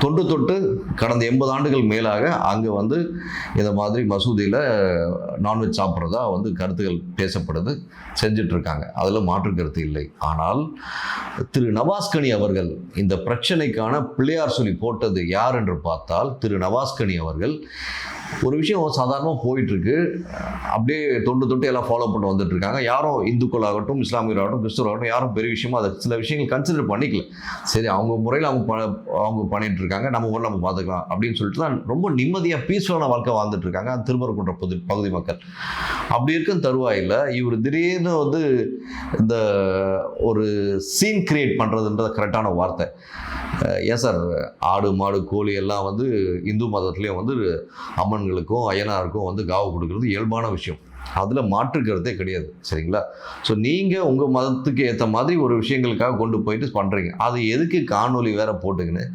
தொன்று தொட்டு கடந்த 80 ஆண்டுகள் மேலாக அங்கே வந்து இந்த மாதிரி மசூதியில் நான்வெஜ் சாப்பிட்றதா வந்து கருத்துக்கள் பேசப்படுது, செஞ்சிட்ருக்காங்க. அதில் மாற்று கருத்து இல்லை. ஆனால் திரு நவாஸ்கனி அவர்கள் இந்த பிரச்சனைக்கான பிள்ளையார் சொல்லி போட்டது யார் என்று பார்த்தால் திரு நவாஸ்கனி அவர்கள். ஒரு விஷயம் சாதாரணமாக போயிட்டுருக்கு, அப்படியே தொண்டு தொட்டு எல்லாம் ஃபாலோ பண்ணி வந்துட்டு இருக்காங்க. யாரும் இந்துக்களாகட்டும், இஸ்லாமியராகட்டும், கிறிஸ்துவராகட்டும் யாரும் பெரிய விஷயமா அதை சில விஷயங்கள் கன்சிடர் பண்ணிக்கல. சரி, அவங்க முறையில் அவங்க பண்ணிட்டு இருக்காங்க, நம்ம ஊரில் நம்ம பார்த்துக்கலாம் அப்படின்னு சொல்லிட்டு தான் ரொம்ப நிம்மதியாக பீஸ்ஃபுல்லான வாழ்க்கை வாழ்ந்துட்டு இருக்காங்க அந்த திருப்பரங்குன்ற பகுதி மக்கள். அப்படி இருக்கும் தருவாயில் இவர் திடீர்னு வந்து இந்த ஒரு சீன் கிரியேட் பண்ணுறதுன்றது கரெக்டான வார்த்தை. ஏன் சார், ஆடு மாடு கோழி எல்லாம் வந்து இந்து மதத்துலேயும் வந்து அம்மன்களுக்கும் அய்யனாருக்கும் வந்து காவு கொடுக்கறது இயல்பான விஷயம், அதில் மாற்றுக்கிறதே கிடையாது. சரிங்களா? ஸோ நீங்கள் உங்கள் மதத்துக்கு ஏற்ற மாதிரி ஒரு விஷயங்களுக்காக கொண்டு போயிட்டு பண்ணுறீங்க, அது எதுக்கு காணொலி வேற போட்டுக்கின்னு